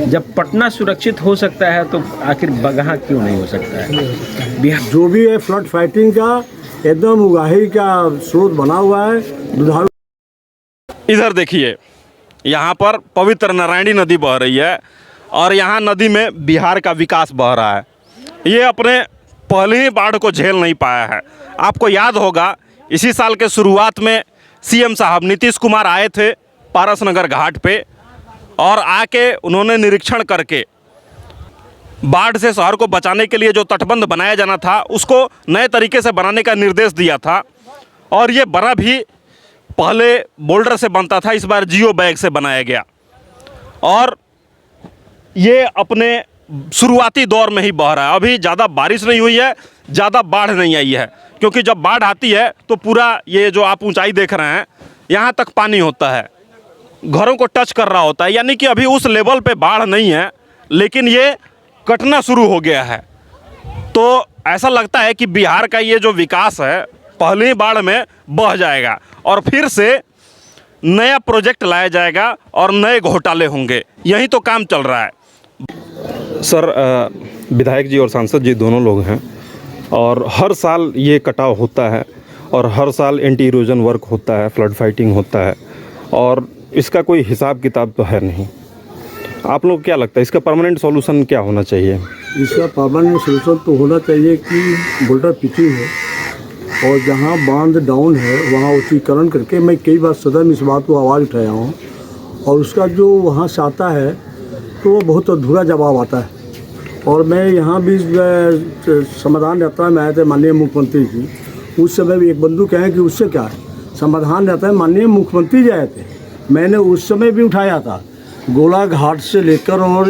जब पटना सुरक्षित हो सकता है तो आखिर बगहा क्यों नहीं हो सकता है? बिहार जो भी है फ्लड फाइटिंग का एकदम उगाही का स्रोत बना हुआ है। दुधारू इधर देखिए, यहाँ पर पवित्र नारायणी नदी बह रही है और यहाँ नदी में बिहार का विकास बह रहा है। ये अपने पहले ही बाढ़ को झेल नहीं पाया है। आपको याद होगा इसी साल के शुरुआत में सीएम साहब नीतीश कुमार आए थे पारसनगर घाट पे और आके उन्होंने निरीक्षण करके बाढ़ से शहर को बचाने के लिए जो तटबंध बनाया जाना था उसको नए तरीके से बनाने का निर्देश दिया था। और ये बना भी पहले बोल्डर से बनता था, इस बार जियो बैग से बनाया गया और ये अपने शुरुआती दौर में ही बह रहा है। अभी ज़्यादा बारिश नहीं हुई है, ज़्यादा बाढ़ नहीं आई है, क्योंकि जब बाढ़ आती है तो पूरा ये जो आप ऊंचाई देख रहे हैं यहाँ तक पानी होता है, घरों को टच कर रहा होता है। यानी कि अभी उस लेवल पे बाढ़ नहीं है, लेकिन ये कटना शुरू हो गया है। तो ऐसा लगता है कि बिहार का ये जो विकास है पहली बाढ़ में बह जाएगा और फिर से नया प्रोजेक्ट लाया जाएगा और नए घोटाले होंगे। यही तो काम चल रहा है। सर, विधायक जी और सांसद जी दोनों लोग हैं और हर साल ये कटाव होता है और हर साल एंटी इरोजन वर्क होता है, फ्लड फाइटिंग होता है और इसका कोई हिसाब किताब तो है नहीं। आप लोग क्या लगता है इसका परमानेंट सॉल्यूशन क्या होना चाहिए? इसका परमानेंट सोल्यूशन तो होना चाहिए कि बोल्डर पिचिंग है और जहाँ बांध डाउन है वहाँ उच्चीकरण करके, मैं कई बार सदन में इस बात को आवाज़ उठाया हूँ और उसका जो वहाँ से आता है तो वो बहुत अधूरा जवाब आता है। और मैं यहाँ भी समाधान यात्रा में आए थे माननीय मुख्यमंत्री जी, उस समय भी एक बंधु कहें कि उससे क्या है, समाधान रहता है। माननीय मुख्यमंत्री जी आए थे, मैंने उस समय भी उठाया था, गोला घाट से लेकर और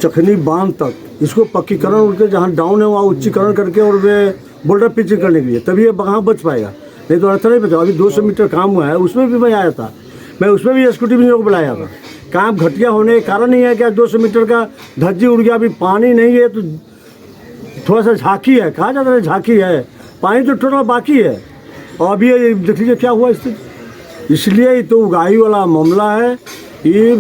चखनी बांध तक इसको पक्कीकरण उनके जहाँ डाउन है वहाँ उच्चीकरण करके और वे बोल्डर पिचिंग करने के लिए, तभी ये वहाँ बच पाएगा, नहीं तो अर्थ नहीं बचा। अभी 200 मीटर काम हुआ है, उसमें भी मैं आया था, मैं उसमें भी एक्जीक्यूटिव इंजीनियर को बुलाया था। काम घटिया होने के कारण नहीं है कि आज 200 मीटर का धज्जी उड़ गया, अभी पानी नहीं है तो थोड़ा सा झांकी है, कहा जाता है झांकी है, पानी तो टोटल बाकी है। और अभी ये देख लीजिए क्या हुआ स्थिति। इसलिए ये तो उगाही वाला मामला है। ये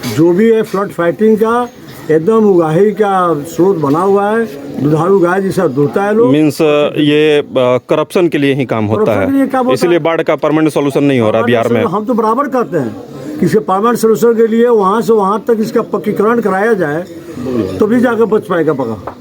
जो भी है फ्लड फाइटिंग का एकदम उगाही का स्रोत बना हुआ है। दुधारू गाय जैसा दूधता है लोग, मीन्स ये करप्शन के लिए ही काम होता है, इसलिए बाढ़ का परमानेंट सॉल्यूशन नहीं हो रहा बिहार में। हम तो बराबर कहते हैं कि इसके परमानेंट सोल्यूशन के लिए वहाँ से वहाँ तक इसका पक्कीकरण कराया जाए तो भी जाकर बच पाएगा बगा।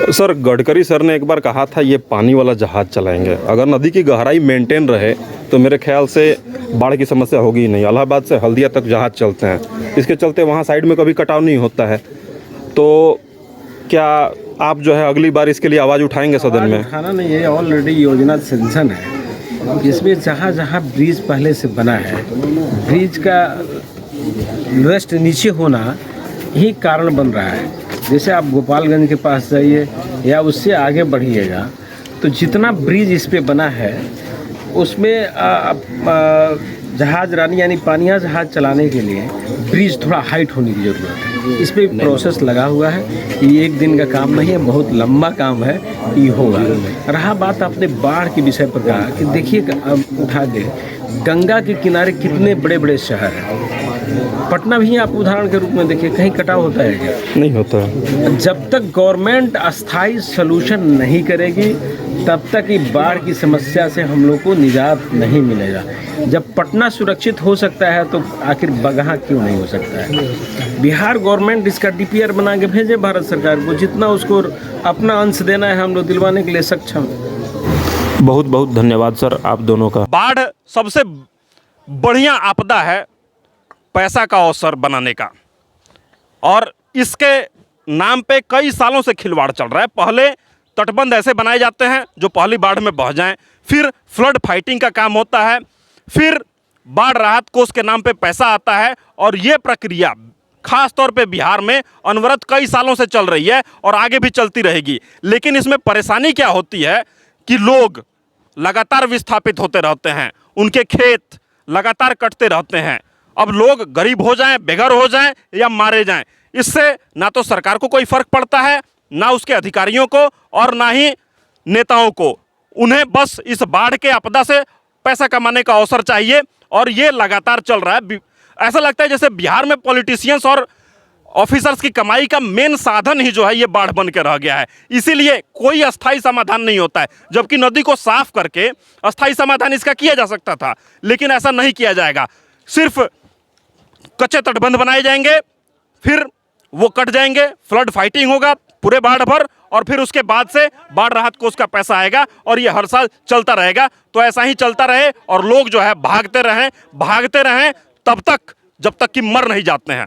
सर, गडकरी सर ने एक बार कहा था ये पानी वाला जहाज चलाएंगे। अगर नदी की गहराई मेंटेन रहे तो मेरे ख्याल से बाढ़ की समस्या होगी ही नहीं। इलाहाबाद से हल्दिया तक जहाज चलते हैं, इसके चलते वहाँ साइड में कभी कटाव नहीं होता है। तो क्या आप जो है अगली बार इसके लिए आवाज़ उठाएंगे सदन में? उठाना नहीं, ये ऑलरेडी योजना सेंक्शन है। इसमें जहाँ जहाँ ब्रिज पहले से बना है, ब्रिज का लोएस्ट नीचे होना ही कारण बन रहा है। जैसे आप गोपालगंज के पास जाइए या उससे आगे बढ़िएगा तो जितना ब्रिज इस पे बना है उसमें जहाज रानी यानी पानिया जहाज चलाने के लिए ब्रिज थोड़ा हाइट होने की ज़रूरत है। इस पर प्रोसेस लगा हुआ है, ये एक दिन का काम नहीं है, बहुत लंबा काम है, ये होगा। रहा बात आपने बाढ़ के विषय पर कहा कि देखिए उठा दे, गंगा के किनारे कितने बड़े बड़े शहर हैं। पटना भी आप उदाहरण के रूप में देखिए, कहीं कटाव होता है क्या? नहीं होता है। जब तक गवर्नमेंट अस्थायी सलूशन नहीं करेगी तब तक ये बाढ़ की समस्या से हम लोग को निजात नहीं मिलेगा। जब पटना सुरक्षित हो सकता है तो आखिर बगहा क्यों नहीं हो सकता है? बिहार गवर्नमेंट इसका डीपीआर बना के भेजे भारत सरकार को, जितना उसको अपना अंश देना है हम लोग दिलवाने के लिए सक्षम। बहुत बहुत धन्यवाद सर आप दोनों का। बाढ़ सबसे बढ़िया आपदा है पैसा का अवसर बनाने का, और इसके नाम पे कई सालों से खिलवाड़ चल रहा है। पहले तटबंध ऐसे बनाए जाते हैं जो पहली बाढ़ में बह जाएं, फिर फ्लड फाइटिंग का काम होता है, फिर बाढ़ राहत कोष के नाम पे पैसा आता है, और ये प्रक्रिया खास तौर पे बिहार में अनवरत कई सालों से चल रही है और आगे भी चलती रहेगी। लेकिन इसमें परेशानी क्या होती है कि लोग लगातार विस्थापित होते रहते हैं, उनके खेत लगातार कटते रहते हैं। अब लोग गरीब हो जाएं, बेघर हो जाएं या मारे जाएं, इससे ना तो सरकार को कोई फर्क पड़ता है, ना उसके अधिकारियों को, और ना ही नेताओं को। उन्हें बस इस बाढ़ के आपदा से पैसा कमाने का अवसर चाहिए, और ये लगातार चल रहा है। ऐसा लगता है जैसे बिहार में पॉलिटिशियंस और ऑफिसर्स की कमाई का मेन साधन ही जो है ये बाढ़ बन के रह गया है। इसीलिए कोई अस्थायी समाधान नहीं होता है, जबकि नदी को साफ करके अस्थायी समाधान इसका किया जा सकता था, लेकिन ऐसा नहीं किया जाएगा। सिर्फ कच्चे तटबंध बनाए जाएंगे, फिर वो कट जाएंगे, फ्लड फाइटिंग होगा पूरे बाढ़ भर, और फिर उसके बाद से बाढ़ राहत कोष का पैसा आएगा और ये हर साल चलता रहेगा। तो ऐसा ही चलता रहे और लोग जो है भागते रहें तब तक जब तक कि मर नहीं जाते हैं।